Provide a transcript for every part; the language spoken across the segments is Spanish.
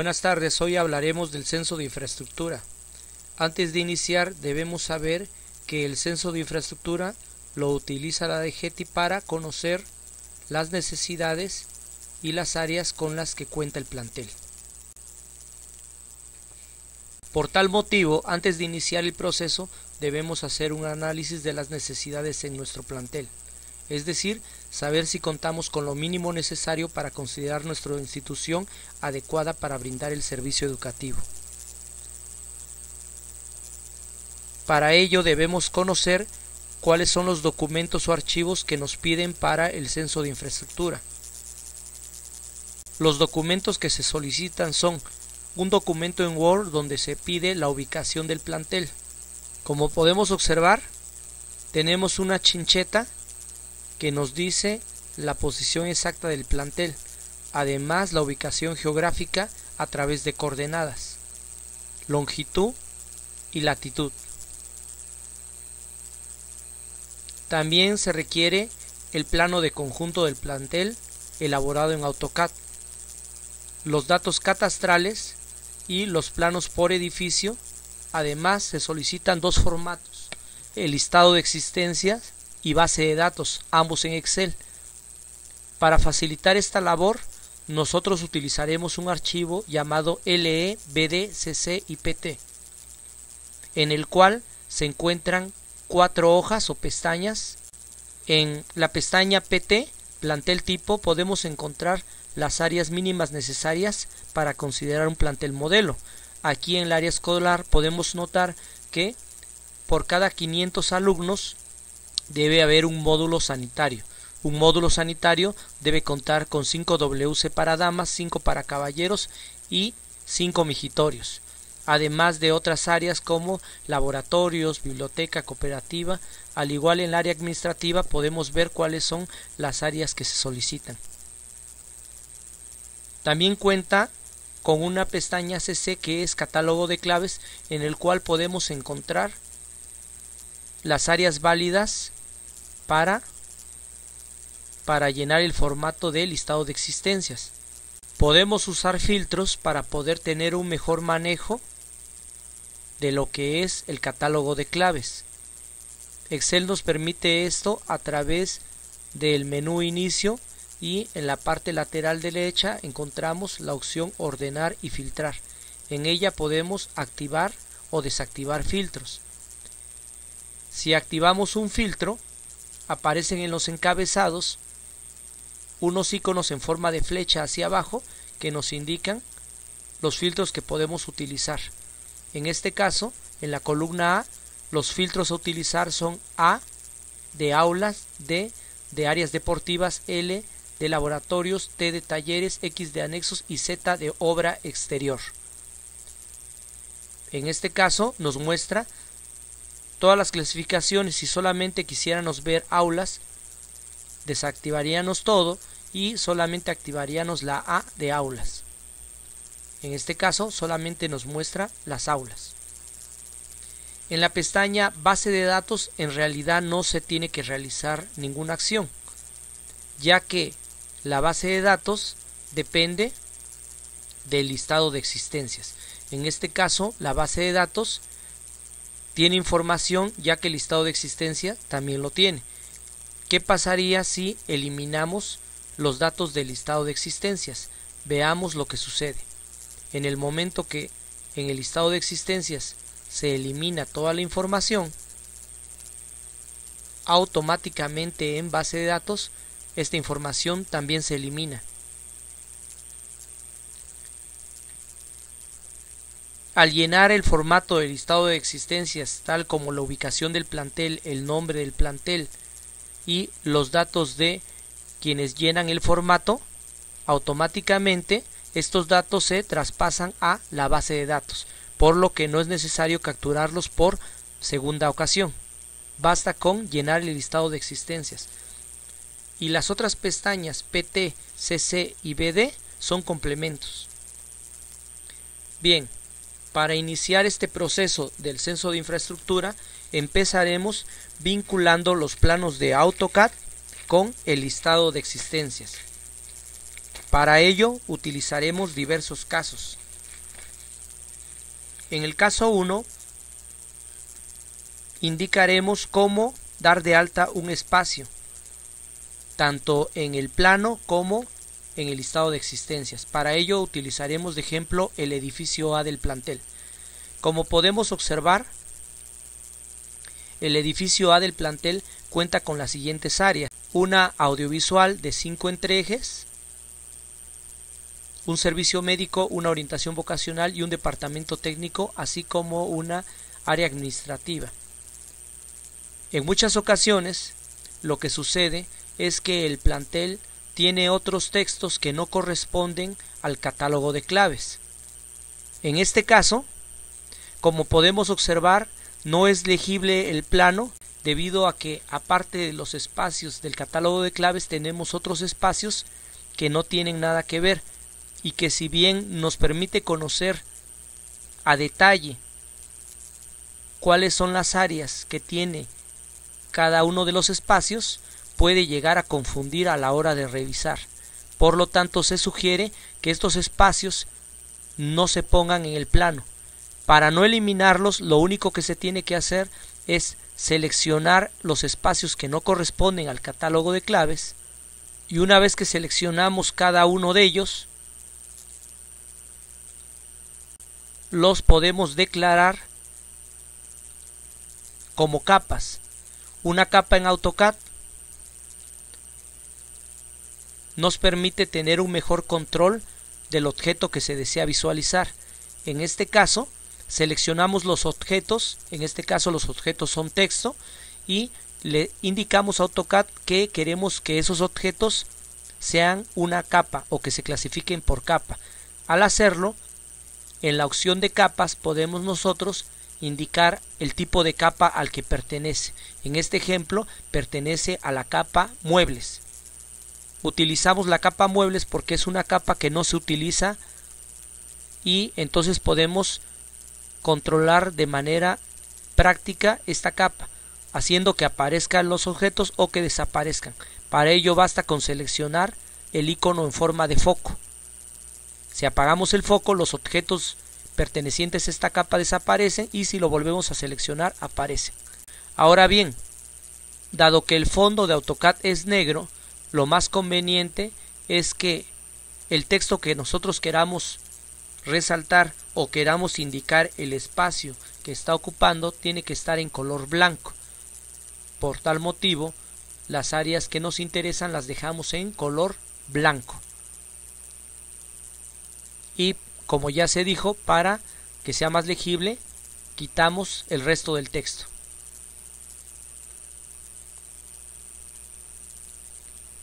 Buenas tardes, hoy hablaremos del censo de infraestructura. Antes de iniciar debemos saber que el censo de infraestructura lo utiliza la DGETI para conocer las necesidades y las áreas con las que cuenta el plantel. Por tal motivo, antes de iniciar el proceso, debemos hacer un análisis de las necesidades en nuestro plantel, es decir, saber si contamos con lo mínimo necesario para considerar nuestra institución adecuada para brindar el servicio educativo. Para ello debemos conocer cuáles son los documentos o archivos que nos piden para el censo de infraestructura. Los documentos que se solicitan son un documento en Word donde se pide la ubicación del plantel. Como podemos observar, tenemos una chincheta que nos dice la posición exacta del plantel, además la ubicación geográfica a través de coordenadas, longitud y latitud. También se requiere el plano de conjunto del plantel elaborado en AutoCAD, los datos catastrales y los planos por edificio. Además se solicitan dos formatos, el listado de existencias y base de datos, ambos en Excel. Para facilitar esta labor, nosotros utilizaremos un archivo llamado LE, BD, CC y PT, en el cual se encuentran 4 hojas o pestañas. En la pestaña PT, plantel tipo, podemos encontrar las áreas mínimas necesarias para considerar un plantel modelo. Aquí en el área escolar podemos notar que por cada 500 alumnos debe haber un módulo sanitario. Un módulo sanitario debe contar con 5 WC para damas, 5 para caballeros y 5 migitorios, además de otras áreas como laboratorios, biblioteca, cooperativa. Al igual en el área administrativa podemos ver cuáles son las áreas que se solicitan. También cuenta con una pestaña CC que es catálogo de claves, en el cual podemos encontrar las áreas válidas para llenar el formato de listado de existencias. Podemos usar filtros para poder tener un mejor manejo de lo que es el catálogo de claves. Excel nos permite esto a través del menú inicio, y en la parte lateral derecha encontramos la opción ordenar y filtrar. En ella podemos activar o desactivar filtros. Si activamos un filtro, aparecen en los encabezados unos iconos en forma de flecha hacia abajo que nos indican los filtros que podemos utilizar. En este caso, en la columna A, los filtros a utilizar son A de aulas, D de áreas deportivas, L de laboratorios, T de talleres, X de anexos y Z de obra exterior. En este caso nos muestra todas las clasificaciones. Si solamente quisiéramos ver aulas, desactivaríamos todo y solamente activaríamos la A de aulas. En este caso solamente nos muestra las aulas. En la pestaña base de datos en realidad no se tiene que realizar ninguna acción, ya que la base de datos depende del listado de existencias. En este caso la base de datos tiene información, ya que el listado de existencia también lo tiene. ¿Qué pasaría si eliminamos los datos del listado de existencias? Veamos lo que sucede. En el momento que en el listado de existencias se elimina toda la información, automáticamente en base de datos esta información también se elimina. Al llenar el formato del listado de existencias, tal como la ubicación del plantel, el nombre del plantel y los datos de quienes llenan el formato, automáticamente estos datos se traspasan a la base de datos, por lo que no es necesario capturarlos por segunda ocasión. Basta con llenar el listado de existencias. Y las otras pestañas PT, CC y BD son complementos. Bien, para iniciar este proceso del censo de infraestructura, empezaremos vinculando los planos de AutoCAD con el listado de existencias. Para ello utilizaremos diversos casos. En el caso 1 indicaremos cómo dar de alta un espacio, tanto en el plano como en el listado de existencias. Para ello utilizaremos de ejemplo el edificio A del plantel. Como podemos observar, el edificio A del plantel cuenta con las siguientes áreas: una audiovisual de 5 entreejes, un servicio médico, una orientación vocacional y un departamento técnico, así como una área administrativa. En muchas ocasiones lo que sucede es que el plantel tiene otros textos que no corresponden al catálogo de claves. En este caso, como podemos observar, no es legible el plano debido a que, aparte de los espacios del catálogo de claves, tenemos otros espacios que no tienen nada que ver y que, si bien nos permite conocer a detalle cuáles son las áreas que tiene cada uno de los espacios, puede llegar a confundir a la hora de revisar. Por lo tanto, se sugiere que estos espacios no se pongan en el plano. Para no eliminarlos, lo único que se tiene que hacer es seleccionar los espacios que no corresponden al catálogo de claves, y una vez que seleccionamos cada uno de ellos, los podemos declarar como capas. Una capa en AutoCAD nos permite tener un mejor control del objeto que se desea visualizar. En este caso, seleccionamos los objetos, en este caso los objetos son texto, y le indicamos a AutoCAD que queremos que esos objetos sean una capa o que se clasifiquen por capa. Al hacerlo, en la opción de capas podemos nosotros indicar el tipo de capa al que pertenece. En este ejemplo pertenece a la capa muebles. Utilizamos la capa muebles porque es una capa que no se utiliza, y entonces podemos controlar de manera práctica esta capa, haciendo que aparezcan los objetos o que desaparezcan. Para ello basta con seleccionar el icono en forma de foco. Si apagamos el foco, los objetos pertenecientes a esta capa desaparecen, y si lo volvemos a seleccionar, aparecen. Ahora bien, dado que el fondo de AutoCAD es negro, lo más conveniente es que el texto que nosotros queramos resaltar o queramos indicar el espacio que está ocupando tiene que estar en color blanco. Por tal motivo, las áreas que nos interesan las dejamos en color blanco. Y como ya se dijo, para que sea más legible, quitamos el resto del texto.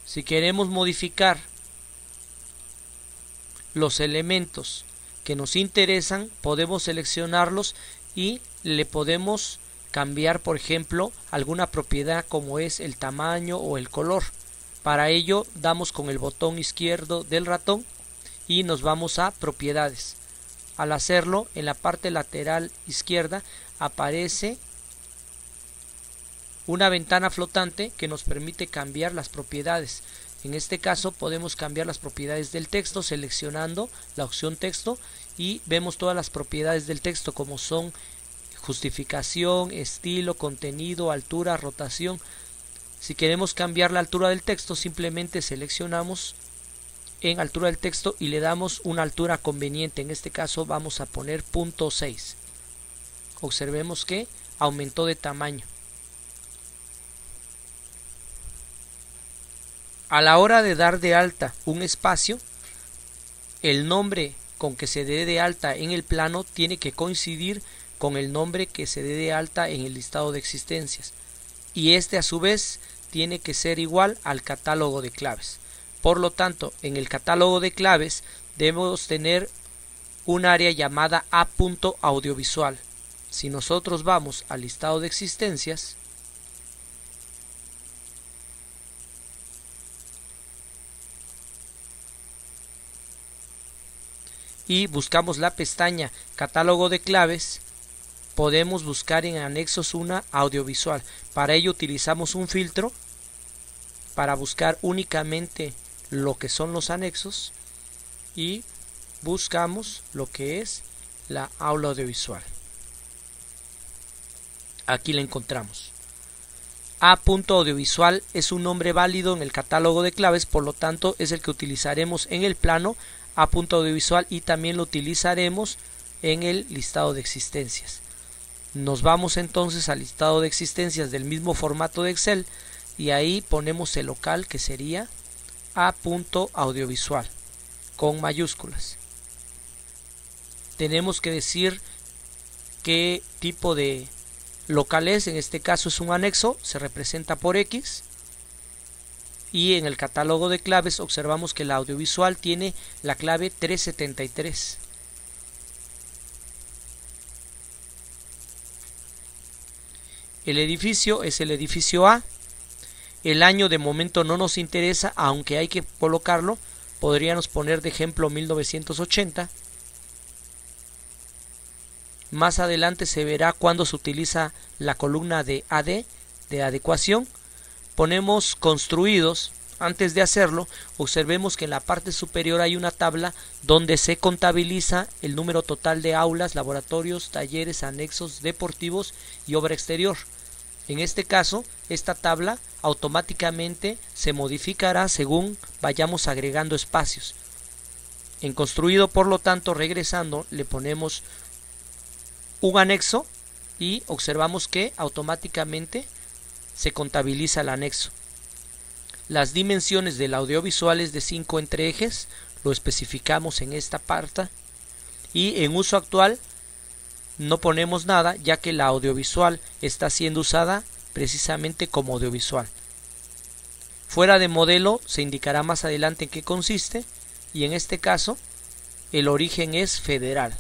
Si queremos modificar los elementos que nos interesan, podemos seleccionarlos y le podemos cambiar, por ejemplo, alguna propiedad como es el tamaño o el color. Para ello damos con el botón izquierdo del ratón y nos vamos a propiedades. Al hacerlo, en la parte lateral izquierda aparece una ventana flotante que nos permite cambiar las propiedades. En este caso podemos cambiar las propiedades del texto seleccionando la opción texto, y vemos todas las propiedades del texto como son justificación, estilo, contenido, altura, rotación. Si queremos cambiar la altura del texto, simplemente seleccionamos en altura del texto y le damos una altura conveniente. En este caso vamos a poner 0.6. Observemos que aumentó de tamaño. A la hora de dar de alta un espacio, el nombre con que se dé de alta en el plano tiene que coincidir con el nombre que se dé de alta en el listado de existencias, y este a su vez tiene que ser igual al catálogo de claves. Por lo tanto, en el catálogo de claves debemos tener un área llamada A.audiovisual. Si nosotros vamos al listado de existencias, y buscamos la pestaña Catálogo de claves, podemos buscar en anexos una audiovisual. Para ello utilizamos un filtro para buscar únicamente lo que son los anexos y buscamos lo que es la aula audiovisual. Aquí la encontramos. A.audiovisual es un nombre válido en el catálogo de claves, por lo tanto es el que utilizaremos en el plano A.audiovisual y también lo utilizaremos en el listado de existencias. Nos vamos entonces al listado de existencias del mismo formato de Excel y ahí ponemos el local, que sería A.audiovisual con mayúsculas. Tenemos que decir qué tipo de local es. En este caso es un anexo, se representa por X, y en el catálogo de claves observamos que el audiovisual tiene la clave 373. El edificio es el edificio A. El año de momento no nos interesa, aunque hay que colocarlo. Podríamos poner de ejemplo 1980. Más adelante se verá cuando se utiliza la columna de AD, de adecuación. Ponemos construidos. Antes de hacerlo, observemos que en la parte superior hay una tabla donde se contabiliza el número total de aulas, laboratorios, talleres, anexos, deportivos y obra exterior. En este caso, esta tabla automáticamente se modificará según vayamos agregando espacios. En construido, por lo tanto, regresando, le ponemos un anexo y observamos que automáticamente se contabiliza el anexo. Las dimensiones del audiovisual es de 5 entre ejes, lo especificamos en esta parte, y en uso actual no ponemos nada, ya que la audiovisual está siendo usada precisamente como audiovisual. Fuera de modelo se indicará más adelante en qué consiste, y en este caso el origen es federal.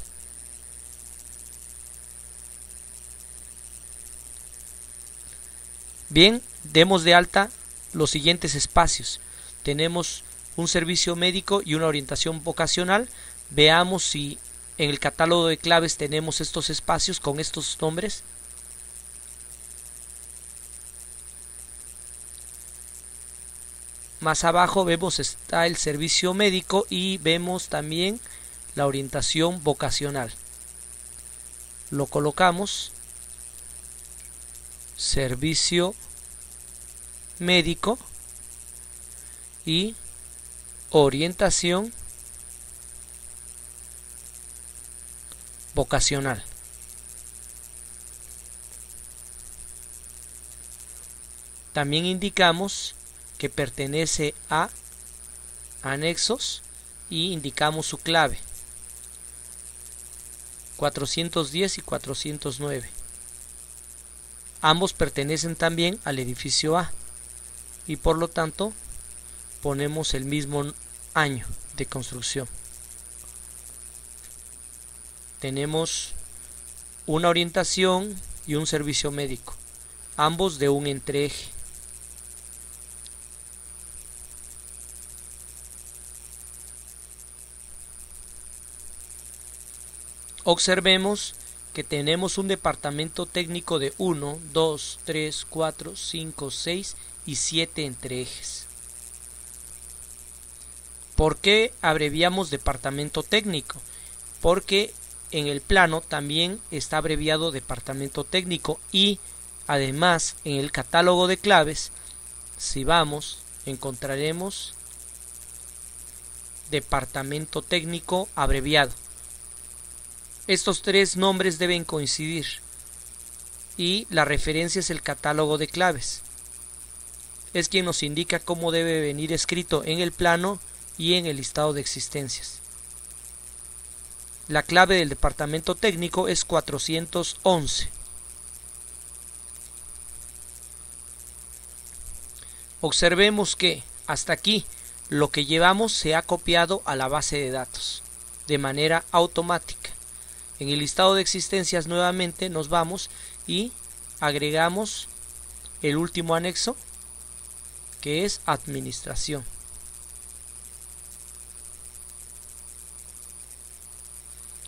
Bien, demos de alta los siguientes espacios. Tenemos un servicio médico y una orientación vocacional. Veamos si en el catálogo de claves tenemos estos espacios con estos nombres. Más abajo vemos está el servicio médico y vemos también la orientación vocacional. Lo colocamos. Servicio médico y orientación vocacional. También indicamos que pertenece a anexos y indicamos su clave 410 y 409. Ambos pertenecen también al edificio A y por lo tanto ponemos el mismo año de construcción. Tenemos una orientación y un servicio médico, ambos de un entreeje. Observemos que tenemos un departamento técnico de 1, 2, 3, 4, 5, 6 y 7 entreejes. ¿Por qué abreviamos departamento técnico? Porque en el plano también está abreviado departamento técnico y además en el catálogo de claves, si vamos, encontraremos departamento técnico abreviado. Estos tres nombres deben coincidir y la referencia es el catálogo de claves. Es quien nos indica cómo debe venir escrito en el plano y en el listado de existencias. La clave del departamento técnico es 411. Observemos que hasta aquí lo que llevamos se ha copiado a la base de datos de manera automática. En el listado de existencias nuevamente nos vamos y agregamos el último anexo, que es administración.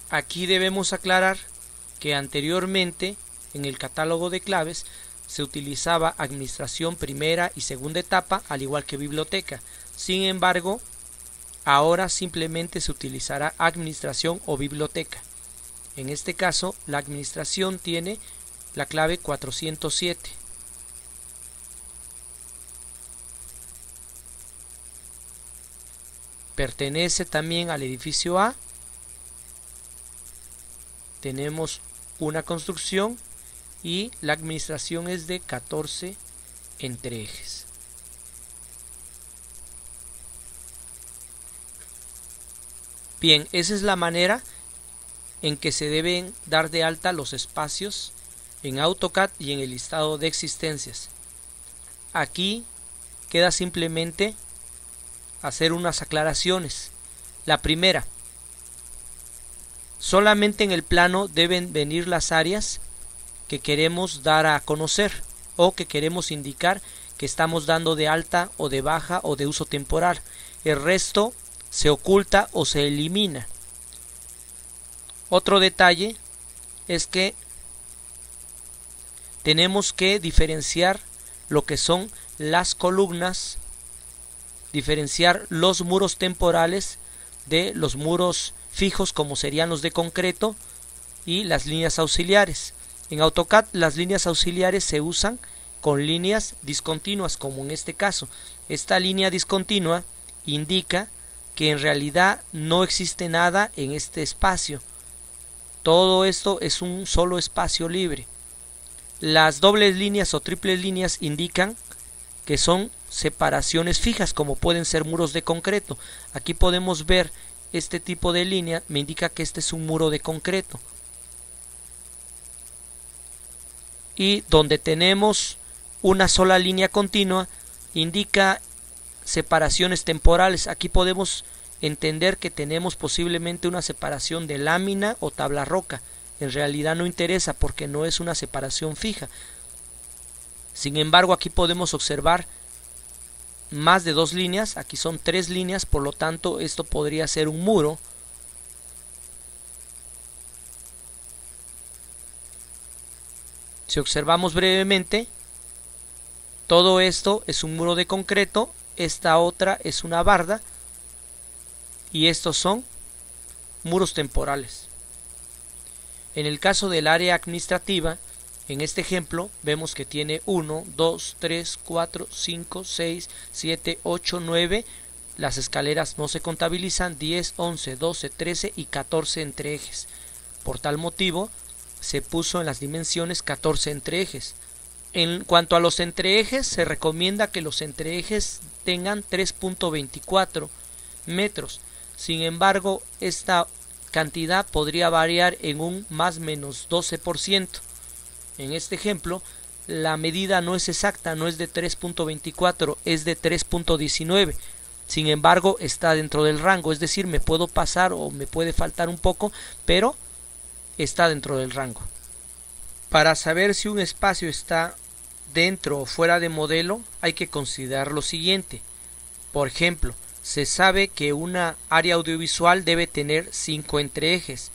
Aquí debemos aclarar que anteriormente en el catálogo de claves se utilizaba administración primera y segunda etapa, al igual que biblioteca. Sin embargo, ahora simplemente se utilizará administración o biblioteca. En este caso, la administración tiene la clave 407. Pertenece también al edificio A. Tenemos una construcción y la administración es de 14 entreejes. Bien, esa es la manera en que se deben dar de alta los espacios en AutoCAD y en el listado de existencias. Aquí queda simplemente hacer unas aclaraciones. La primera, solamente en el plano deben venir las áreas que queremos dar a conocer o que queremos indicar que estamos dando de alta o de baja o de uso temporal. El resto se oculta o se elimina. Otro detalle es que tenemos que diferenciar lo que son las columnas, diferenciar los muros temporales de los muros fijos como serían los de concreto y las líneas auxiliares. En AutoCAD las líneas auxiliares se usan con líneas discontinuas, como en este caso. Esta línea discontinua indica que en realidad no existe nada en este espacio. Todo esto es un solo espacio libre. Las dobles líneas o triples líneas indican que son separaciones fijas, como pueden ser muros de concreto. Aquí podemos ver este tipo de línea, me indica que este es un muro de concreto. Y donde tenemos una sola línea continua, indica separaciones temporales. Aquí podemos entender que tenemos posiblemente una separación de lámina o tabla roca. En realidad no interesa porque no es una separación fija. Sin embargo, aquí podemos observar más de dos líneas. Aquí son tres líneas, por lo tanto esto podría ser un muro. Si observamos brevemente, todo esto es un muro de concreto, esta otra es una barda y estos son muros temporales. En el caso del área administrativa, en este ejemplo vemos que tiene 1, 2, 3, 4, 5, 6, 7, 8, 9. Las escaleras no se contabilizan, 10, 11, 12, 13 y 14 entreejes. Por tal motivo se puso en las dimensiones 14 entreejes. En cuanto a los entreejes, se recomienda que los entreejes tengan 3.24 metros. Sin embargo, esta cantidad podría variar en un más menos 12%. En este ejemplo, la medida no es exacta, no es de 3.24, es de 3.19. Sin embargo, está dentro del rango, es decir, me puedo pasar o me puede faltar un poco, pero está dentro del rango. Para saber si un espacio está dentro o fuera de modelo, hay que considerar lo siguiente. Por ejemplo, se sabe que una área audiovisual debe tener 5 entreejes.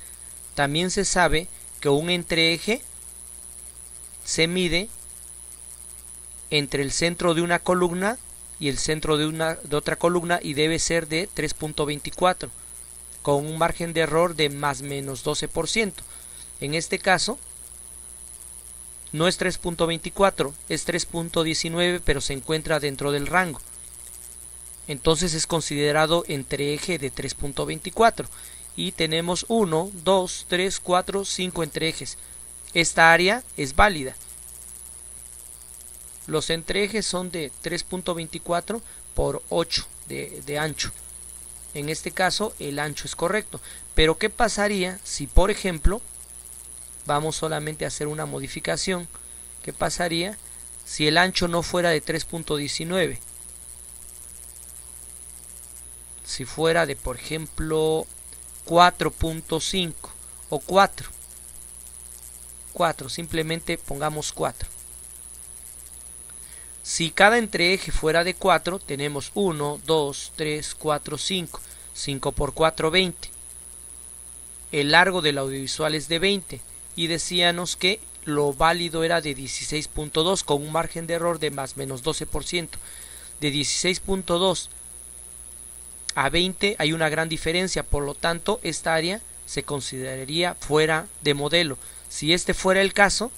También se sabe que un entreeje se mide entre el centro de una columna y el centro de otra columna y debe ser de 3.24 con un margen de error de más menos 12%. En este caso no es 3.24, es 3.19, pero se encuentra dentro del rango. Entonces es considerado entreeje de 3.24 y tenemos 1, 2, 3, 4, 5 entreejes. Esta área es válida. Los entreejes son de 3.24 por 8 de ancho. En este caso el ancho es correcto. Pero ¿qué pasaría si, por ejemplo, vamos solamente a hacer una modificación? ¿Qué pasaría si el ancho no fuera de 3.19? Si fuera de, por ejemplo, 4.5 o 4, simplemente pongamos 4. Si cada entreeje fuera de 4, tenemos 1, 2, 3, 4, 5. 5 por 4, 20. El largo del audiovisual es de 20 y decíamos que lo válido era de 16.2 con un margen de error de más menos 12%. De 16.2 a 20 hay una gran diferencia, por lo tanto esta área se consideraría fuera de modelo. Si este fuera el caso,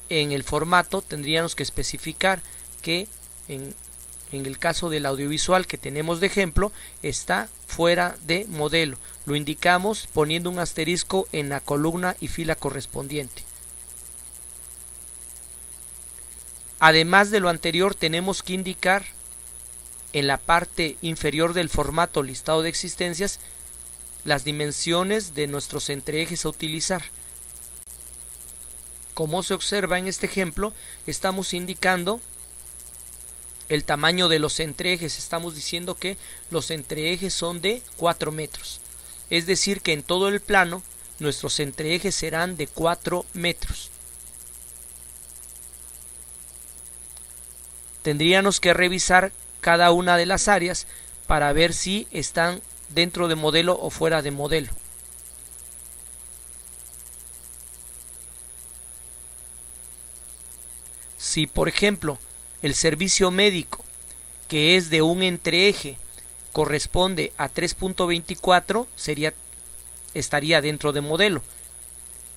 en el formato tendríamos que especificar que en el caso del audiovisual que tenemos de ejemplo está fuera de modelo. Lo indicamos poniendo un asterisco en la columna y fila correspondiente. Además de lo anterior, tenemos que indicar en la parte inferior del formato listado de existencias las dimensiones de nuestros entreejes a utilizar. Como se observa en este ejemplo, estamos indicando el tamaño de los entreejes. Estamos diciendo que los entreejes son de 4 metros. Es decir, que en todo el plano nuestros entreejes serán de 4 metros. Tendríamos que revisar cada una de las áreas para ver si están dentro de modelo o fuera de modelo. Si por ejemplo el servicio médico, que es de un entreeje, corresponde a 3.24, estaría dentro de modelo.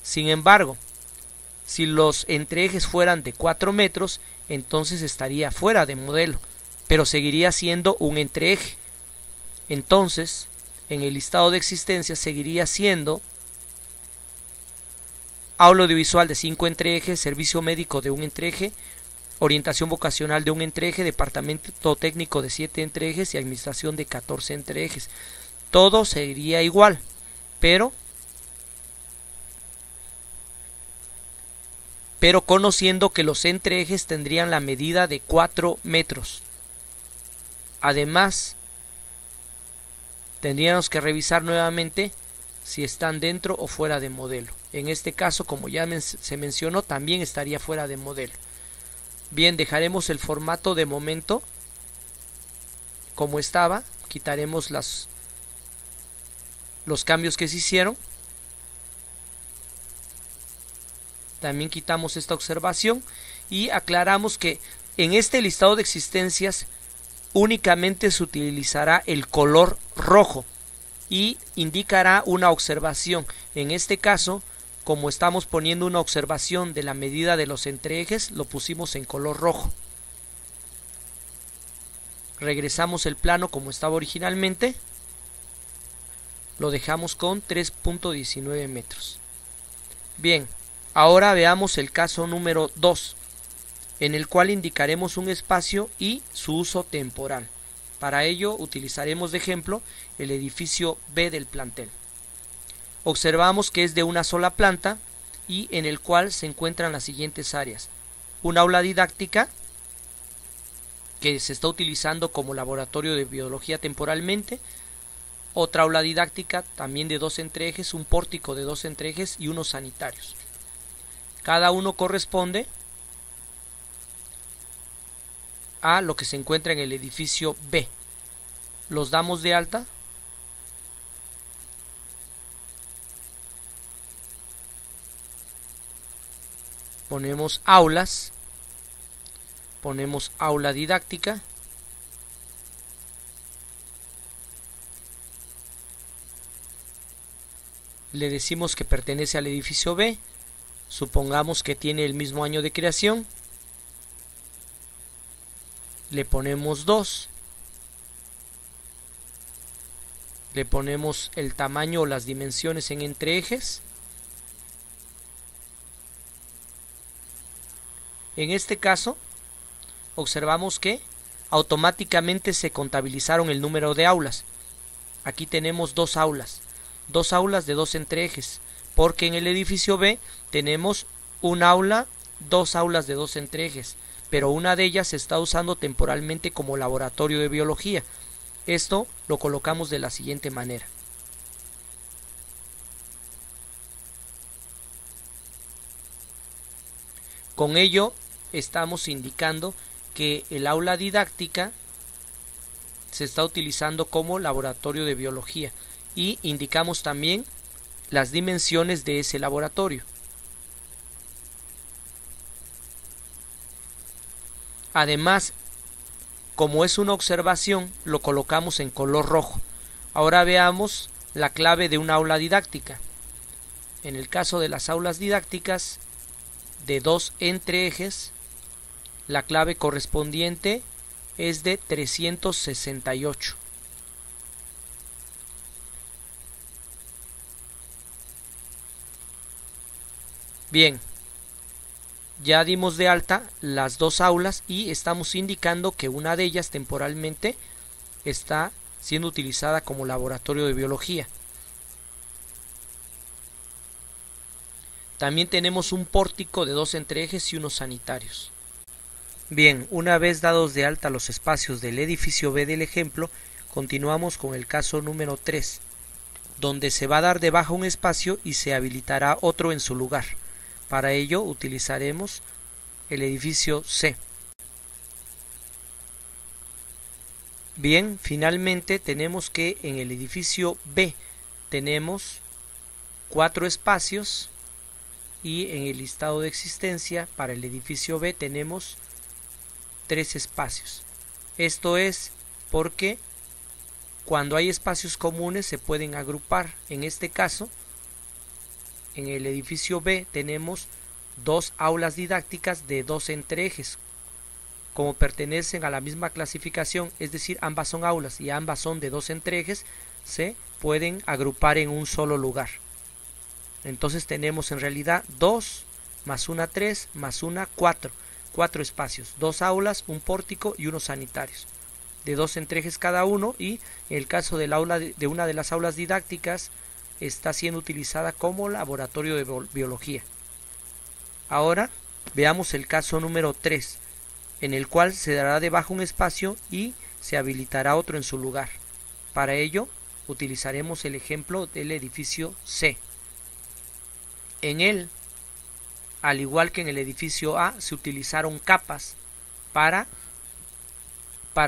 Sin embargo, si los entreejes fueran de 4 metros, entonces estaría fuera de modelo, pero seguiría siendo un entreeje. Entonces, en el listado de existencias seguiría siendo aula audiovisual de 5 entreejes, servicio médico de un entreeje, orientación vocacional de un entreeje, departamento técnico de 7 entreejes y administración de 14 entreejes. Todo seguiría igual, pero conociendo que los entreejes tendrían la medida de 4 metros. Además, tendríamos que revisar nuevamente si están dentro o fuera de modelo. En este caso, como ya se mencionó, también estaría fuera de modelo. Bien, dejaremos el formato de momento como estaba. Quitaremos los cambios que se hicieron. También quitamos esta observación y aclaramos que en este listado de existencias únicamente se utilizará el color rojo y indicará una observación. En este caso, como estamos poniendo una observación de la medida de los entreejes, lo pusimos en color rojo. Regresamos el plano como estaba originalmente. Lo dejamos con 3.19 metros. Bien, ahora veamos el caso número 2, en el cual indicaremos un espacio y su uso temporal. Para ello utilizaremos de ejemplo el edificio B del plantel. Observamos que es de una sola planta y en el cual se encuentran las siguientes áreas: una aula didáctica que se está utilizando como laboratorio de biología temporalmente, otra aula didáctica también de 2 entreejes, un pórtico de 2 entreejes y unos sanitarios. Cada uno corresponde a lo que se encuentra en el edificio B. Los damos de alta. Ponemos aulas. Ponemos aula didáctica. Le decimos que pertenece al edificio B. Supongamos que tiene el mismo año de creación. Le ponemos 2. Le ponemos el tamaño o las dimensiones en entreejes. En este caso, observamos que automáticamente se contabilizaron el número de aulas. Aquí tenemos 2 aulas. 2 aulas de 2 entreejes, porque en el edificio B tenemos un aula, 2 aulas de 2 entreejes, pero una de ellas se está usando temporalmente como laboratorio de biología. Esto lo colocamos de la siguiente manera. Con ello estamos indicando que el aula didáctica se está utilizando como laboratorio de biología y indicamos también las dimensiones de ese laboratorio. Además, como es una observación, lo colocamos en color rojo. Ahora veamos la clave de una aula didáctica. En el caso de las aulas didácticas de 2 entre ejes, la clave correspondiente es de 368. Bien, ya dimos de alta las dos aulas y estamos indicando que una de ellas temporalmente está siendo utilizada como laboratorio de biología. También tenemos un pórtico de 2 entre ejes y unos sanitarios. Bien, una vez dados de alta los espacios del edificio B del ejemplo, continuamos con el caso número 3, donde se va a dar de baja un espacio y se habilitará otro en su lugar. Para ello utilizaremos el edificio C. Bien, finalmente tenemos que en el edificio B tenemos 4 espacios y en el listado de existencia para el edificio B tenemos 3 espacios. Esto es porque cuando hay espacios comunes se pueden agrupar. En este caso, en el edificio B tenemos 2 aulas didácticas de 2 entre ejes. Como pertenecen a la misma clasificación, es decir, ambas son aulas y ambas son de 2 entre ejes, se pueden agrupar en un solo lugar. Entonces tenemos en realidad 2 más 1, 3 más 1, 4. 4 espacios, 2 aulas, un pórtico y unos sanitarios. De 2 entre ejes cada uno, y en el caso del aula de una de las aulas didácticas está siendo utilizada como laboratorio de biología. Ahora veamos el caso número 3, en el cual se dará de baja un espacio y se habilitará otro en su lugar. Para ello utilizaremos el ejemplo del edificio C. En él, al igual que en el edificio A, se utilizaron capas para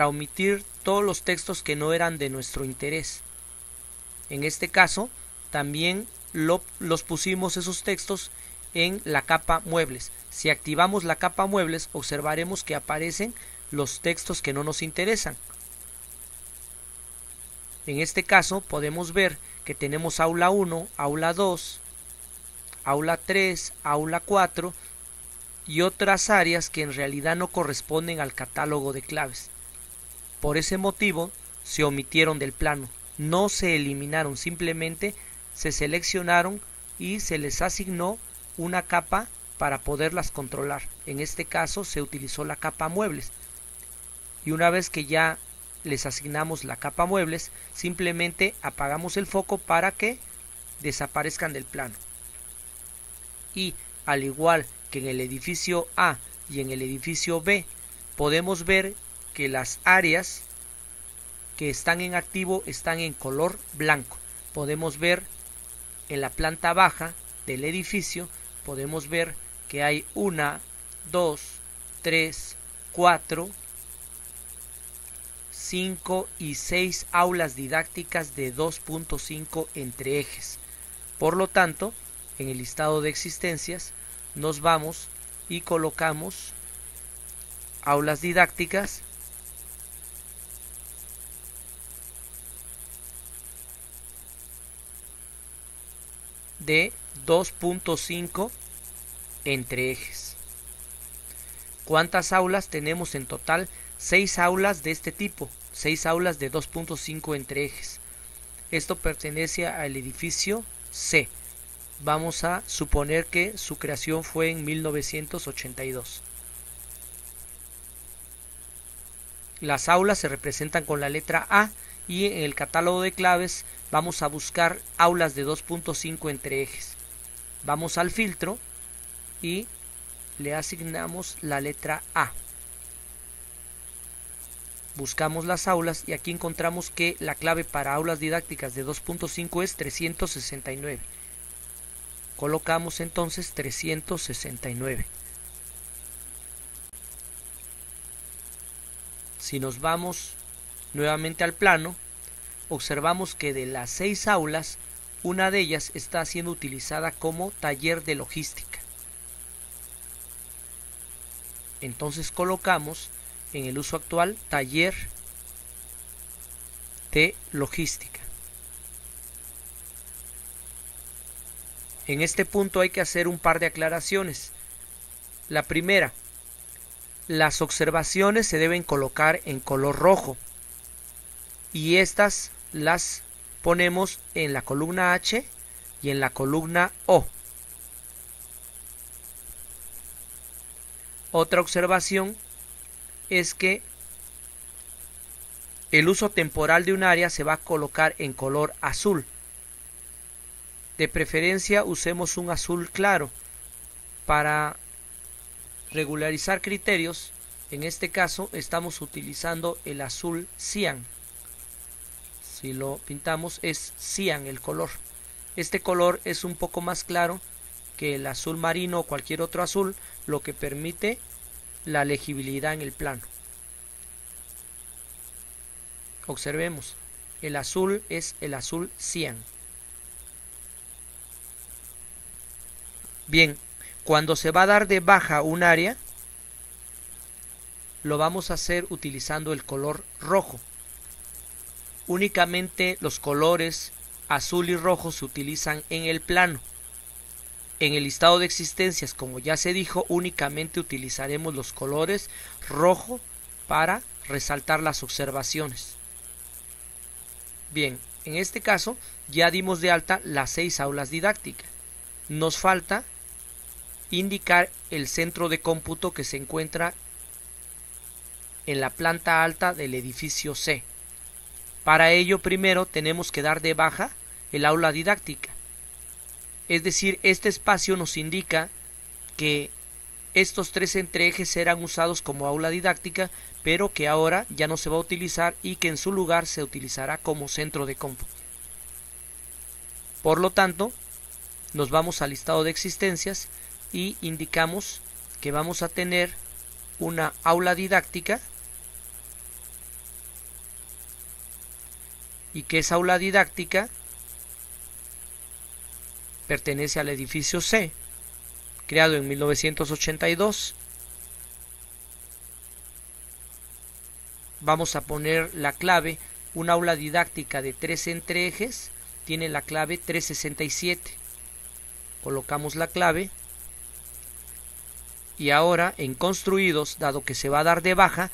omitir todos los textos que no eran de nuestro interés. En este caso también los pusimos esos textos en la capa muebles. Si activamos la capa muebles, observaremos que aparecen los textos que no nos interesan. En este caso podemos ver que tenemos aula 1, aula 2, aula 3, aula 4 y otras áreas que en realidad no corresponden al catálogo de claves. Por ese motivo se omitieron del plano, no se eliminaron, simplemente se seleccionaron y se les asignó una capa para poderlas controlar. En este caso se utilizó la capa muebles, y una vez que ya les asignamos la capa muebles, simplemente apagamos el foco para que desaparezcan del plano. Y al igual que en el edificio A y en el edificio B, podemos ver que las áreas que están en activo están en color blanco. Podemos ver en la planta baja del edificio, podemos ver que hay 1, 2, 3, 4, 5 y 6 aulas didácticas de 2.5 entre ejes. Por lo tanto, en el listado de existencias nos vamos y colocamos aulas didácticas de 2.5 entre ejes. ¿Cuántas aulas tenemos en total? 6 aulas de este tipo, 6 aulas de 2.5 entre ejes. Esto pertenece al edificio C. Vamos a suponer que su creación fue en 1982. Las aulas se representan con la letra A y en el catálogo de claves vamos a buscar aulas de 2.5 entre ejes. Vamos al filtro y le asignamos la letra A. Buscamos las aulas y aquí encontramos que la clave para aulas didácticas de 2.5 es 369. Colocamos entonces 369. Si nos vamos nuevamente al plano, observamos que de las 6 aulas, una de ellas está siendo utilizada como taller de logística. Entonces colocamos en el uso actual taller de logística. En este punto hay que hacer un par de aclaraciones. La primera, las observaciones se deben colocar en color rojo y estas las ponemos en la columna H y en la columna O. Otra observación es que el uso temporal de un área se va a colocar en color azul. De preferencia usemos un azul claro para regularizar criterios. En este caso estamos utilizando el azul cian. Si lo pintamos es cian el color. Este color es un poco más claro que el azul marino o cualquier otro azul, lo que permite la legibilidad en el plano. Observemos, el azul es el azul cian. Bien, cuando se va a dar de baja un área, lo vamos a hacer utilizando el color rojo. Únicamente los colores azul y rojo se utilizan en el plano. En el listado de existencias, como ya se dijo, únicamente utilizaremos los colores rojo para resaltar las observaciones. Bien, en este caso ya dimos de alta las 6 aulas didácticas. Nos falta indicar el centro de cómputo que se encuentra en la planta alta del edificio C. Para ello primero tenemos que dar de baja el aula didáctica. Es decir, este espacio nos indica que estos 3 entreejes serán usados como aula didáctica, pero que ahora ya no se va a utilizar y que en su lugar se utilizará como centro de cómputo. Por lo tanto, nos vamos al listado de existencias y indicamos que vamos a tener una aula didáctica y que esa aula didáctica pertenece al edificio C, creado en 1982. Vamos a poner la clave, una aula didáctica de 3 entreejes, tiene la clave 367. Colocamos la clave y ahora en construidos, dado que se va a dar de baja,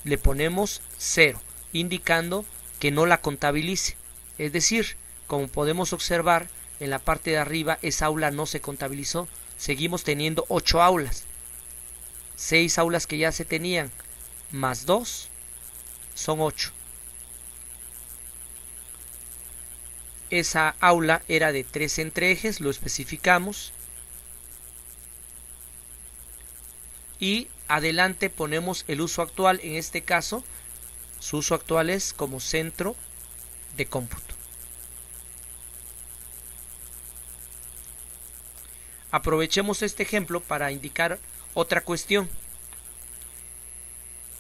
le ponemos 0, indicando que no la contabilice. Es decir, como podemos observar en la parte de arriba, esa aula no se contabilizó. Seguimos teniendo 8 aulas. 6 aulas que ya se tenían más 2 son 8. Esa aula era de 3 entreejes, lo especificamos. Y adelante ponemos el uso actual, en este caso su uso actual es como centro de cómputo. Aprovechemos este ejemplo para indicar otra cuestión.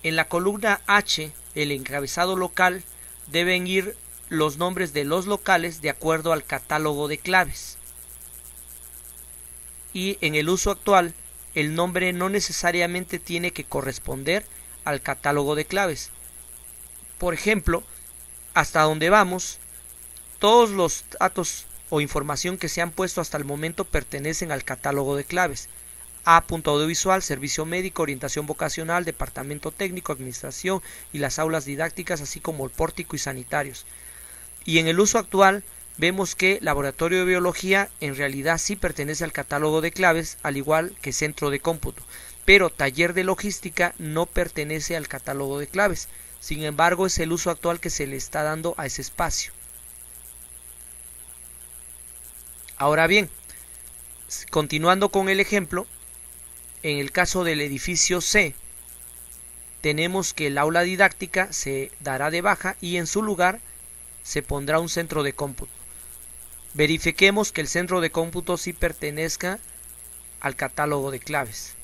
En la columna H, el encabezado local, deben ir los nombres de los locales de acuerdo al catálogo de claves. Y en el uso actual, el nombre no necesariamente tiene que corresponder al catálogo de claves. Por ejemplo, hasta donde vamos, todos los datos o información que se han puesto hasta el momento pertenecen al catálogo de claves. Audiovisual, servicio médico, orientación vocacional, departamento técnico, administración y las aulas didácticas, así como el pórtico y sanitarios. Y en el uso actual vemos que laboratorio de biología en realidad sí pertenece al catálogo de claves, al igual que centro de cómputo, pero taller de logística no pertenece al catálogo de claves. Sin embargo, es el uso actual que se le está dando a ese espacio. Ahora bien, continuando con el ejemplo, en el caso del edificio C, tenemos que el aula didáctica se dará de baja y en su lugar se pondrá un centro de cómputo. Verifiquemos que el centro de cómputo sí pertenezca al catálogo de claves.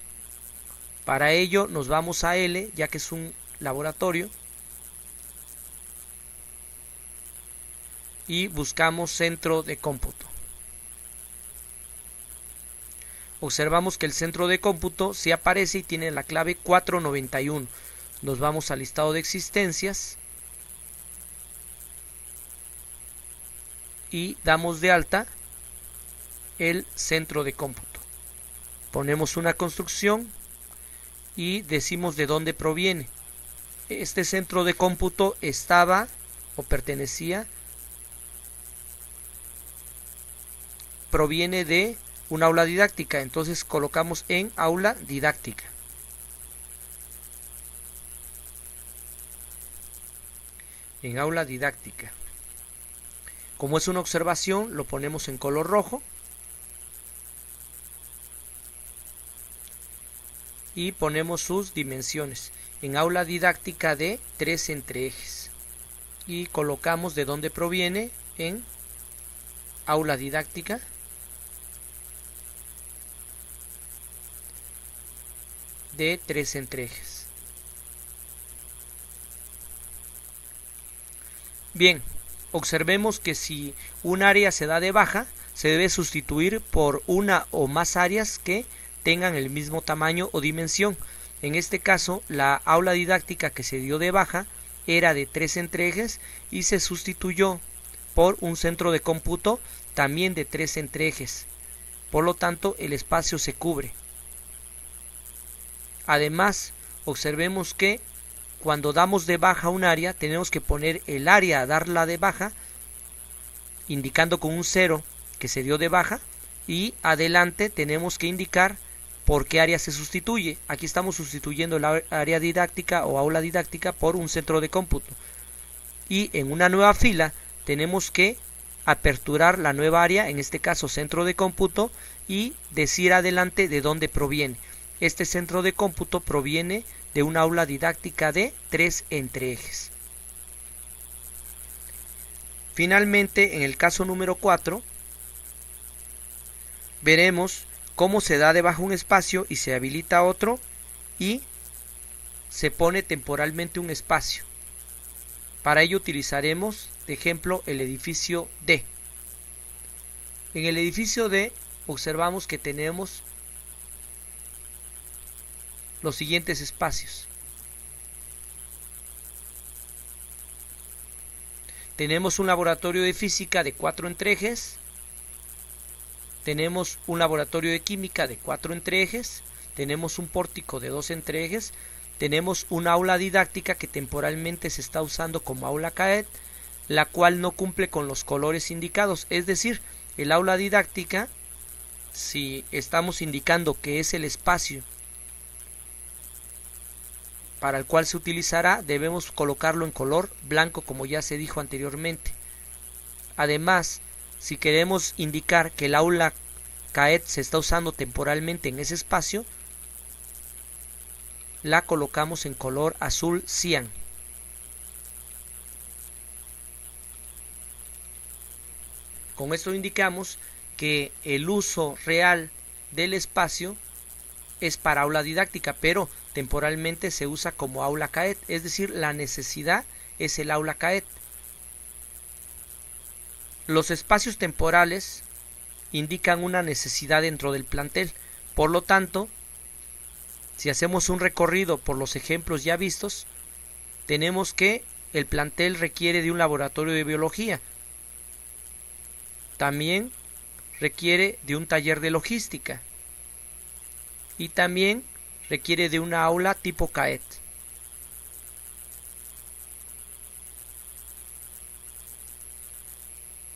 Para ello nos vamos a L, ya que es un laboratorio, y buscamos centro de cómputo. Observamos que el centro de cómputo sí aparece y tiene la clave 491. Nos vamos al listado de existencias y damos de alta el centro de cómputo. Ponemos una construcción y decimos de dónde proviene. Este centro de cómputo estaba o proviene de un aula didáctica, entonces colocamos en aula didáctica. En aula didáctica. Como es una observación, lo ponemos en color rojo y ponemos sus dimensiones. En aula didáctica de 3 entre ejes y colocamos de dónde proviene en aula didáctica de 3 entre ejes. Bien, observemos que si un área se da de baja, se debe sustituir por una o más áreas que tengan el mismo tamaño o dimensión. En este caso, la aula didáctica que se dio de baja era de 3 entre ejes y se sustituyó por un centro de cómputo también de 3 entre ejes. Por lo tanto, el espacio se cubre. Además, observemos que cuando damos de baja un área, tenemos que poner el área a darla de baja, indicando con un 0 que se dio de baja, y adelante tenemos que indicar por qué área se sustituye. Aquí estamos sustituyendo la área didáctica o aula didáctica por un centro de cómputo. Y en una nueva fila tenemos que aperturar la nueva área, en este caso centro de cómputo, y decir adelante de dónde proviene. Este centro de cómputo proviene de una aula didáctica de 3 entre ejes. Finalmente, en el caso número 4, veremos cómo se da de baja un espacio y se habilita otro y se pone temporalmente un espacio. Para ello utilizaremos de ejemplo el edificio D. En el edificio D observamos que tenemos los siguientes espacios. Tenemos un laboratorio de física de 4 entre ejes. Tenemos un laboratorio de química de 4 entre ejes. Tenemos un pórtico de 2 entre ejes. Tenemos una aula didáctica que temporalmente se está usando como aula CAET, la cual no cumple con los colores indicados. Es decir, el aula didáctica, si estamos indicando que es el espacio para el cual se utilizará, debemos colocarlo en color blanco, como ya se dijo anteriormente. Además, si queremos indicar que el aula CAET se está usando temporalmente en ese espacio, la colocamos en color azul cian. Con esto indicamos que el uso real del espacio es para aula didáctica, pero temporalmente se usa como aula CAET, es decir, la necesidad es el aula CAET. Los espacios temporales indican una necesidad dentro del plantel, por lo tanto, si hacemos un recorrido por los ejemplos ya vistos, tenemos que el plantel requiere de un laboratorio de biología, también requiere de un taller de logística y también requiere de una aula tipo CAET.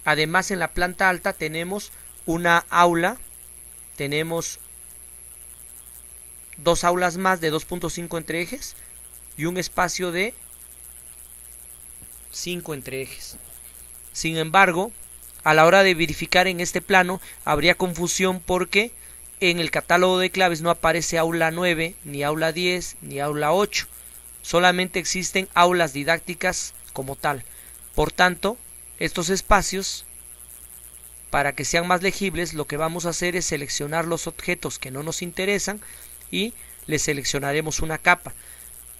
Además, en la planta alta tenemos una aula, tenemos 2 aulas más de 2.5 entre ejes y un espacio de 5 entre ejes. Sin embargo, a la hora de verificar en este plano habría confusión porque en el catálogo de claves no aparece aula 9, ni aula 10, ni aula 8. Solamente existen aulas didácticas como tal. Por tanto, estos espacios, para que sean más legibles, lo que vamos a hacer es seleccionar los objetos que no nos interesan y les seleccionaremos una capa.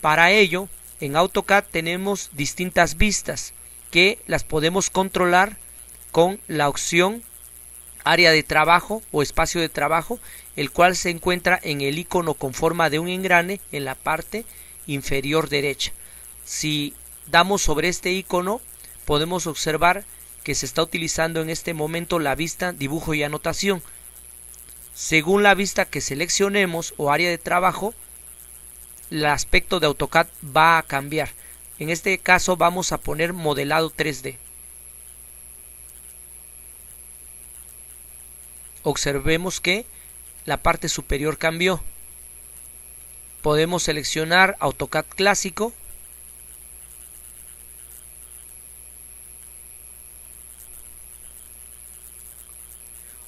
Para ello, en AutoCAD tenemos distintas vistas que las podemos controlar con la opción área de trabajo o espacio de trabajo, el cual se encuentra en el icono con forma de un engrane en la parte inferior derecha. Si damos sobre este icono, podemos observar que se está utilizando en este momento la vista dibujo y anotación. Según la vista que seleccionemos o área de trabajo, el aspecto de AutoCAD va a cambiar. En este caso vamos a poner modelado 3D. Observemos que la parte superior cambió. Podemos seleccionar AutoCAD clásico.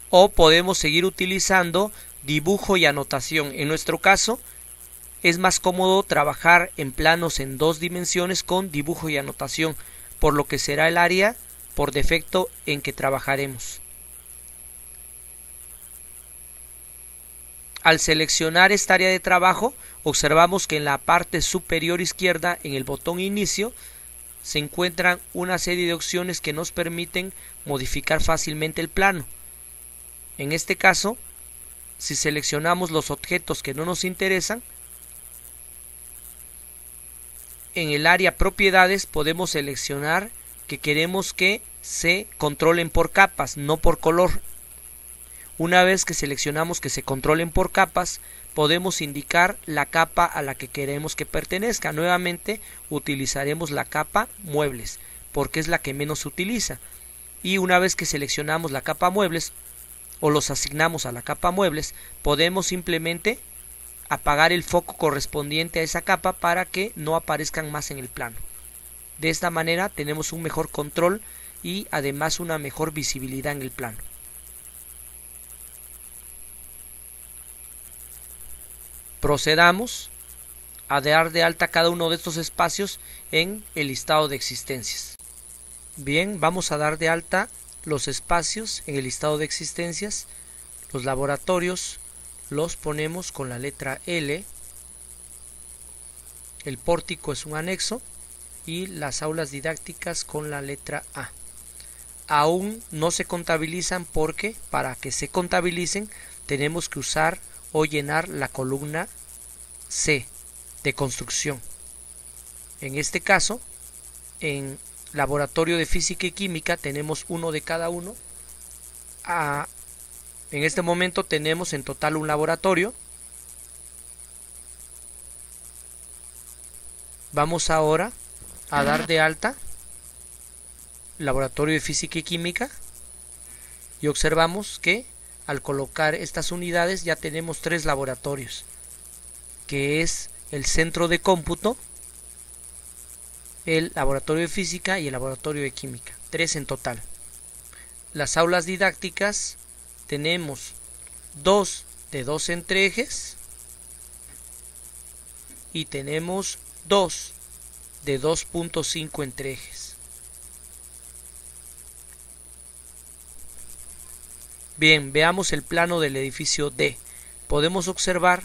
O podemos seguir utilizando dibujo y anotación. En nuestro caso es más cómodo trabajar en planos en 2 dimensiones con dibujo y anotación, por lo que será el área por defecto en que trabajaremos. Al seleccionar esta área de trabajo, observamos que en la parte superior izquierda, en el botón inicio, se encuentran una serie de opciones que nos permiten modificar fácilmente el plano. En este caso, si seleccionamos los objetos que no nos interesan, en el área propiedades podemos seleccionar que queremos que se controlen por capas, no por color. Una vez que seleccionamos que se controlen por capas, podemos indicar la capa a la que queremos que pertenezca. Nuevamente utilizaremos la capa muebles, porque es la que menos se utiliza. Y una vez que seleccionamos la capa muebles, o los asignamos a la capa muebles, podemos simplemente apagar el foco correspondiente a esa capa para que no aparezcan más en el plano. De esta manera tenemos un mejor control y además una mejor visibilidad en el plano. Procedamos a dar de alta cada uno de estos espacios en el listado de existencias. Bien, vamos a dar de alta los espacios en el listado de existencias. Los laboratorios los ponemos con la letra L, el pórtico es un anexo y las aulas didácticas con la letra A. Aún no se contabilizan porque para que se contabilicen tenemos que usar o llenar la columna C de construcción. En este caso, en laboratorio de física y química tenemos uno de cada uno. En este momento tenemos en total un laboratorio. Vamos ahora a dar de alta laboratorio de física y química y observamos que al colocar estas unidades ya tenemos 3 laboratorios, que es el centro de cómputo, el laboratorio de física y el laboratorio de química, 3 en total. Las aulas didácticas tenemos 2 de 2 entreejes y tenemos 2 de 2.5 entreejes. Bien, veamos el plano del edificio D. Podemos observar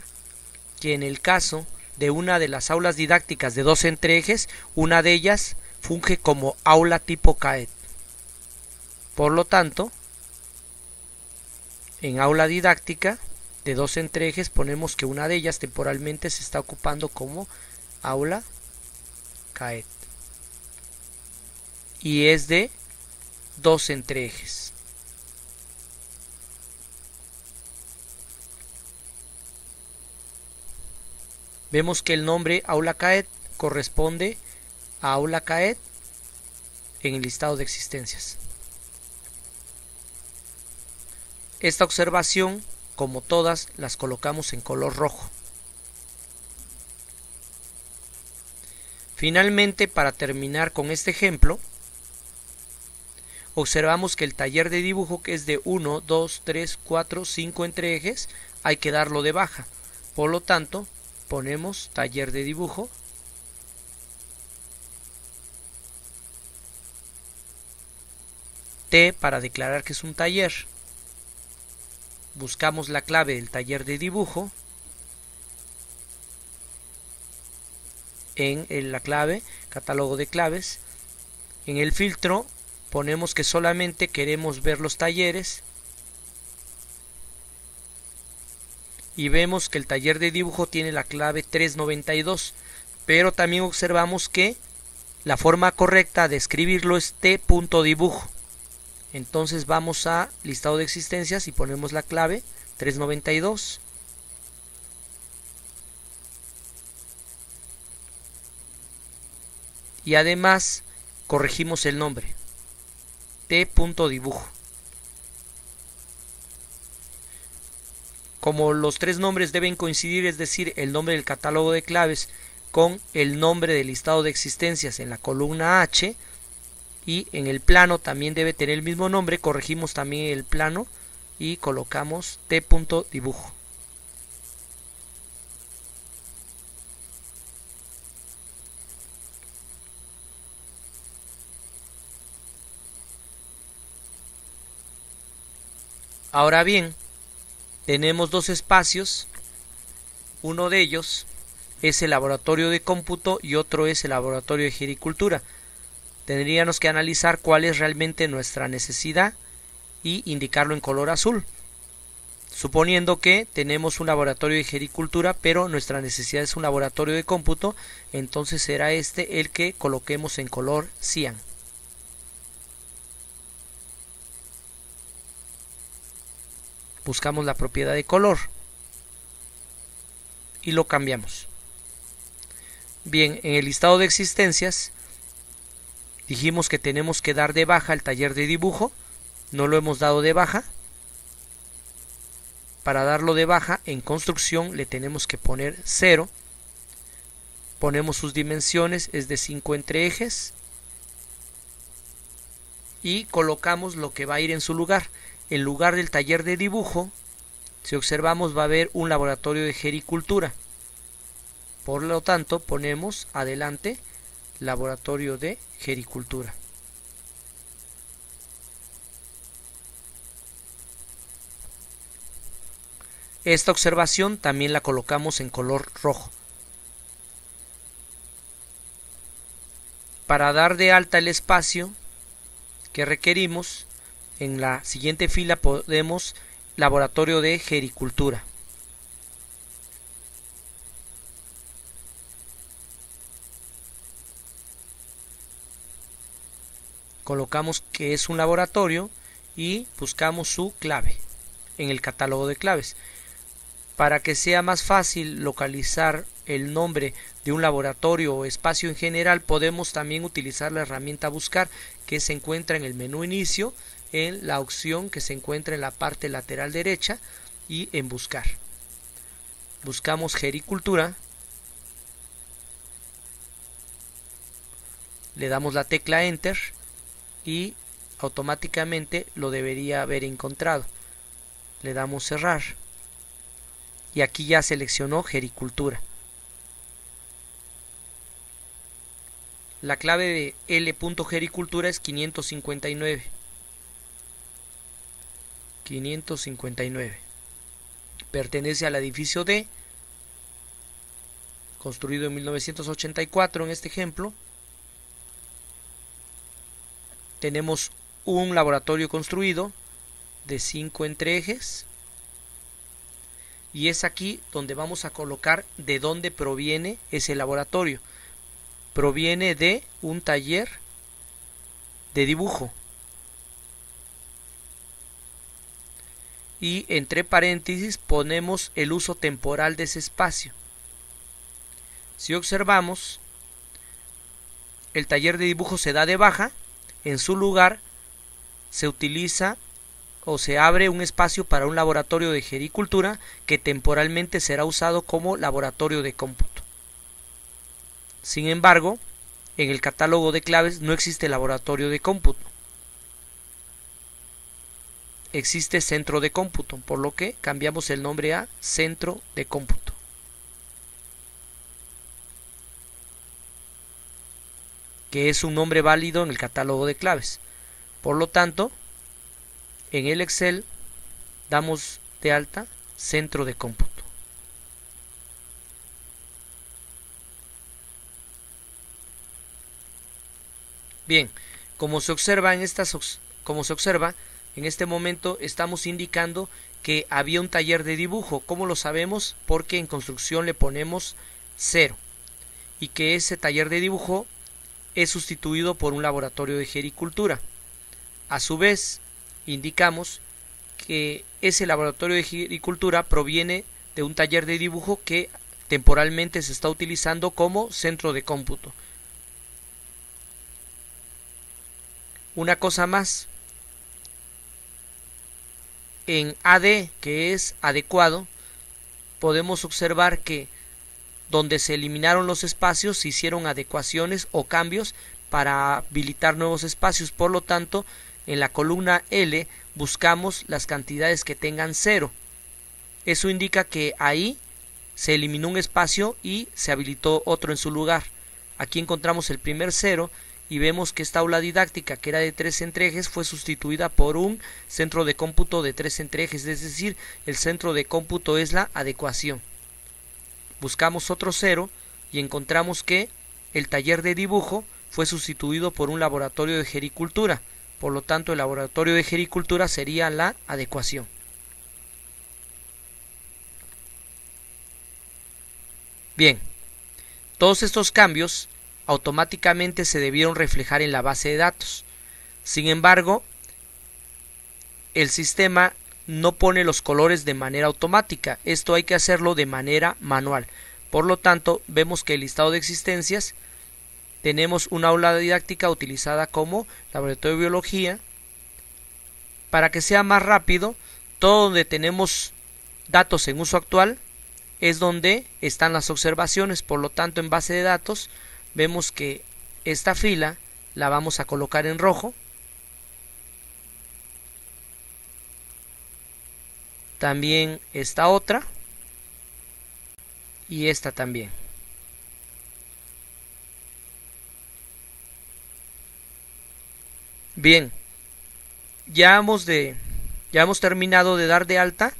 que en el caso de una de las aulas didácticas de 2 entreejes, una de ellas funge como aula tipo CAED. Por lo tanto, en aula didáctica de 2 entreejes ponemos que una de ellas temporalmente se está ocupando como aula CAED y es de 2 entreejes. Vemos que el nombre aula CAED corresponde a aula CAED en el listado de existencias. Esta observación, como todas, las colocamos en color rojo. Finalmente, para terminar con este ejemplo, observamos que el taller de dibujo, que es de 1, 2, 3, 4, 5 entreejes, hay que darlo de baja. Por lo tanto, ponemos taller de dibujo T para declarar que es un taller. Buscamos la clave del taller de dibujo en la clave, catálogo de claves. En el filtro ponemos que solamente queremos ver los talleres y vemos que el taller de dibujo tiene la clave 392, pero también observamos que la forma correcta de escribirlo es t.dibujo. Entonces vamos a listado de existencias y ponemos la clave 392. Y además corregimos el nombre, t.dibujo. Como los tres nombres deben coincidir, es decir, el nombre del catálogo de claves con el nombre del listado de existencias en la columna H, y en el plano también debe tener el mismo nombre, corregimos también el plano y colocamos t.dibujo. Ahora bien, tenemos dos espacios, uno de ellos es el laboratorio de cómputo y otro es el laboratorio de gericultura. Tendríamos que analizar cuál es realmente nuestra necesidad y indicarlo en color azul. Suponiendo que tenemos un laboratorio de gericultura, pero nuestra necesidad es un laboratorio de cómputo, entonces será este el que coloquemos en color cian. Buscamos la propiedad de color y lo cambiamos. Bien, en el listado de existencias dijimos que tenemos que dar de baja el taller de dibujo, no lo hemos dado de baja. Para darlo de baja en construcción le tenemos que poner 0, ponemos sus dimensiones, es de 5 entre ejes y colocamos lo que va a ir en su lugar. En lugar del taller de dibujo, si observamos, va a haber un laboratorio de gericultura. Por lo tanto, ponemos adelante laboratorio de gericultura. Esta observación también la colocamos en color rojo. Para dar de alta el espacio que requerimos, en la siguiente fila ponemos laboratorio de gericultura. Colocamos que es un laboratorio y buscamos su clave en el catálogo de claves. Para que sea más fácil localizar el nombre de un laboratorio o espacio en general, podemos también utilizar la herramienta buscar, que se encuentra en el menú inicio, en la opción que se encuentra en la parte lateral derecha y en buscar. Buscamos gericultura, le damos la tecla enter y automáticamente lo debería haber encontrado. Le damos cerrar y aquí ya seleccionó gericultura. La clave de L.gericultura es 559. 559. Pertenece al edificio D, construido en 1984 en este ejemplo. Tenemos un laboratorio construido de 5 entre ejes. Y es aquí donde vamos a colocar de dónde proviene ese laboratorio. Proviene de un taller de dibujo. Y entre paréntesis ponemos el uso temporal de ese espacio. Si observamos, el taller de dibujo se da de baja, en su lugar se utiliza o se abre un espacio para un laboratorio de gericultura que temporalmente será usado como laboratorio de cómputo. Sin embargo, en el catálogo de claves no existe laboratorio de cómputo. Existe centro de cómputo, por lo que cambiamos el nombre a centro de cómputo. Que es un nombre válido en el catálogo de claves. Por lo tanto, en el Excel damos de alta centro de cómputo. Bien, como se observa en este momento estamos indicando que había un taller de dibujo. ¿Cómo lo sabemos? Porque en construcción le ponemos 0 y que ese taller de dibujo es sustituido por un laboratorio de gericultura. A su vez, indicamos que ese laboratorio de agricultura proviene de un taller de dibujo que temporalmente se está utilizando como centro de cómputo. Una cosa más, en AD, que es adecuado, podemos observar que donde se eliminaron los espacios se hicieron adecuaciones o cambios para habilitar nuevos espacios. Por lo tanto, en la columna L buscamos las cantidades que tengan 0. Eso indica que ahí se eliminó un espacio y se habilitó otro en su lugar. Aquí encontramos el primer 0 y vemos que esta aula didáctica, que era de 3 entrejes, fue sustituida por un centro de cómputo de 3 entrejes, es decir, el centro de cómputo es la adecuación. Buscamos otro 0 y encontramos que el taller de dibujo fue sustituido por un laboratorio de gericultura. Por lo tanto, el laboratorio de gericultura sería la adecuación. Bien, todos estos cambios automáticamente se debieron reflejar en la base de datos. Sin embargo, el sistema no pone los colores de manera automática. Esto hay que hacerlo de manera manual. Por lo tanto, vemos que el listado de existencias tenemos una aula didáctica utilizada como laboratorio de biología. Para que sea más rápido, todo donde tenemos datos en uso actual es donde están las observaciones. Por lo tanto, en base de datos vemos que esta fila la vamos a colocar en rojo. También esta otra y esta también. Bien, ya hemos terminado de dar de alta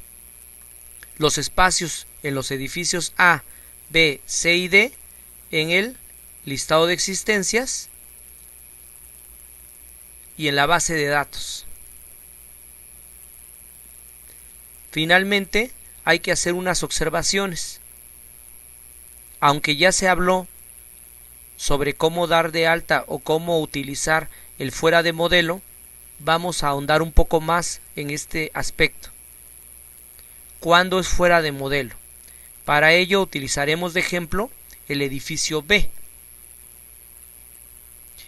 los espacios en los edificios A, B, C y D en el listado de existencias y en la base de datos. Finalmente, hay que hacer unas observaciones. Aunque ya se habló sobre cómo dar de alta o cómo utilizar el fuera de modelo, vamos a ahondar un poco más en este aspecto. ¿Cuándo es fuera de modelo? Para ello utilizaremos de ejemplo el edificio B.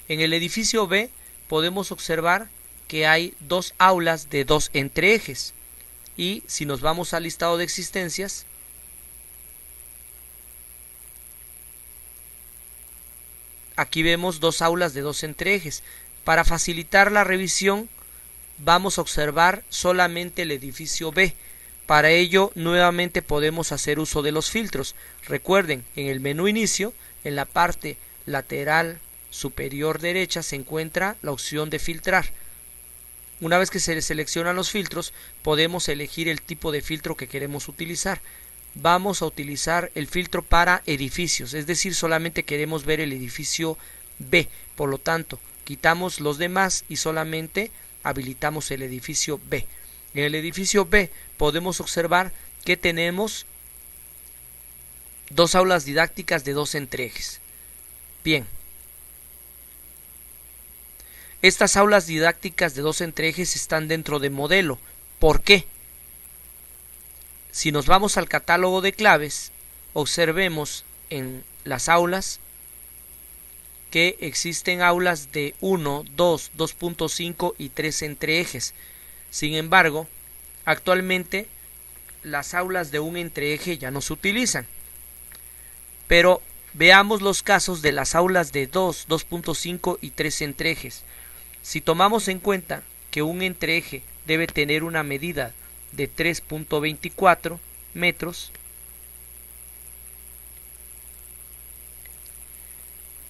En el edificio B podemos observar que hay dos aulas de 2 entreejes. Y si nos vamos al listado de existencias, aquí vemos 2 aulas de 2 entreejes. Para facilitar la revisión vamos a observar solamente el edificio B. Para ello nuevamente podemos hacer uso de los filtros. Recuerden, en el menú inicio, en la parte lateral superior derecha se encuentra la opción de filtrar. Una vez que se seleccionan los filtros, podemos elegir el tipo de filtro que queremos utilizar. Vamos a utilizar el filtro para edificios, es decir, solamente queremos ver el edificio B. Por lo tanto, quitamos los demás y solamente habilitamos el edificio B. En el edificio B podemos observar que tenemos 2 aulas didácticas de 2 entrejes. Bien. Estas aulas didácticas de 2 entrejes están dentro de modelo. ¿Por qué? Si nos vamos al catálogo de claves, observemos en las aulas que existen aulas de 1, 2, 2.5 y 3 entreejes. Sin embargo, actualmente las aulas de un entreeje ya no se utilizan. Pero veamos los casos de las aulas de 2, 2.5 y 3 entreejes. Si tomamos en cuenta que un entreeje debe tener una medida de 3.24 metros,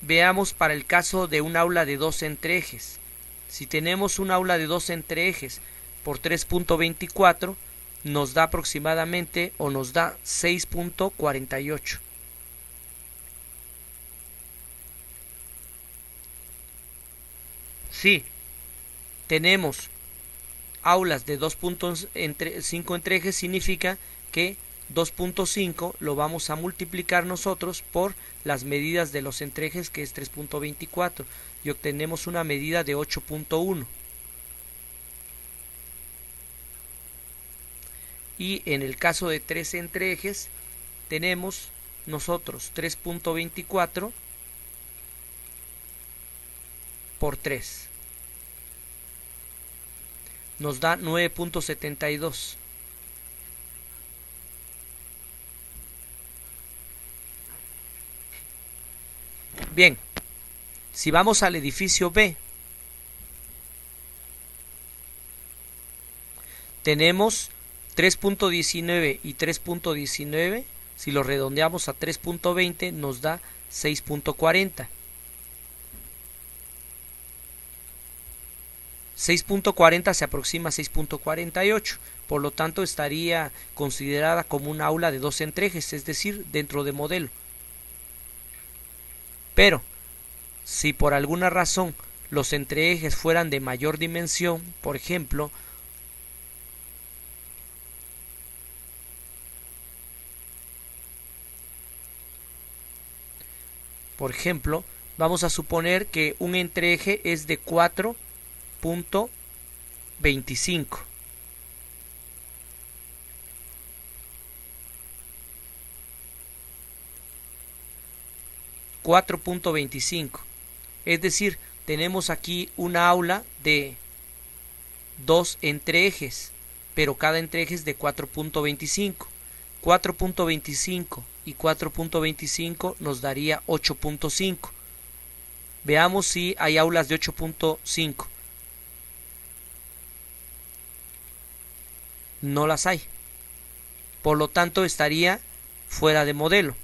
veamos para el caso de un aula de 2 entreejes. Si tenemos un aula de 2 entreejes por 3.24, nos da aproximadamente o nos da 6.48. Si tenemos aulas de 2.5 entrejes, significa que 2.5 lo vamos a multiplicar nosotros por las medidas de los entrejes, que es 3.24, y obtenemos una medida de 8.1. y en el caso de 3 entre ejes tenemos nosotros 3.24 por 3 nos da 9.72. Bien, si vamos al edificio B, tenemos 3.19 y 3.19, si lo redondeamos a 3.20 nos da 6.40. 6.40 se aproxima a 6.48, por lo tanto estaría considerada como un aula de 2 entrejes, es decir, dentro de modelo. Pero, si por alguna razón los entreejes fueran de mayor dimensión, por ejemplo, vamos a suponer que un entreeje es de 4.25. Es decir, tenemos aquí una aula de 2 entreejes, pero cada entreeje es de 4.25. 4.25 y 4.25 nos daría 8.5. Veamos si hay aulas de 8.5. No las hay. Por lo tanto, estaría fuera de modelo.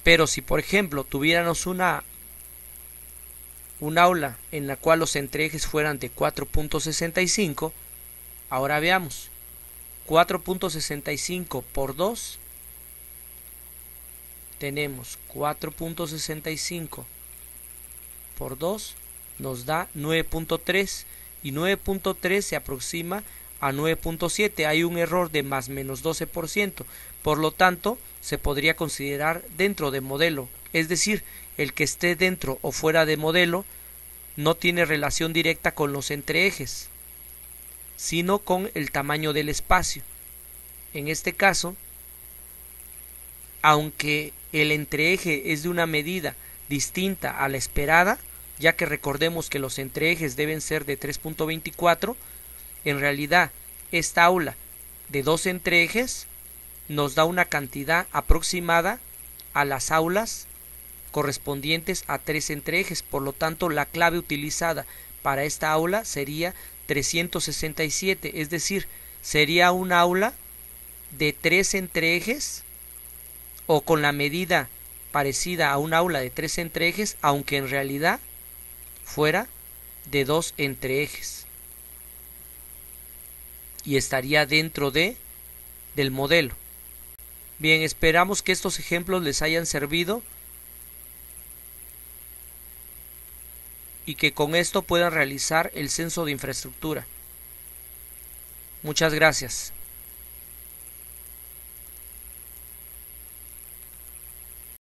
Pero si, por ejemplo, tuviéramos un aula en la cual los entreejes fueran de 4.65, ahora veamos. 4.65 por 2, tenemos 4.65 por 2 nos da 9.3 y 9.3 se aproxima a 9.7. Hay un error de más menos 12%, por lo tanto se podría considerar dentro de modelo, es decir, el que esté dentro o fuera de modelo no tiene relación directa con los entreejes, sino con el tamaño del espacio. En este caso, aunque el entreeje es de una medida distinta a la esperada, ya que recordemos que los entreejes deben ser de 3.24, en realidad esta aula de 2 entreejes nos da una cantidad aproximada a las aulas correspondientes a 3 entreejes. Por lo tanto, la clave utilizada para esta aula sería 367, es decir, sería un aula de 3 entreejes o con la medida parecida a un aula de 3 entreejes, aunque en realidad fuera de 2 entreejes y estaría dentro del modelo. Bien, esperamos que estos ejemplos les hayan servido y que con esto puedan realizar el censo de infraestructura. Muchas gracias.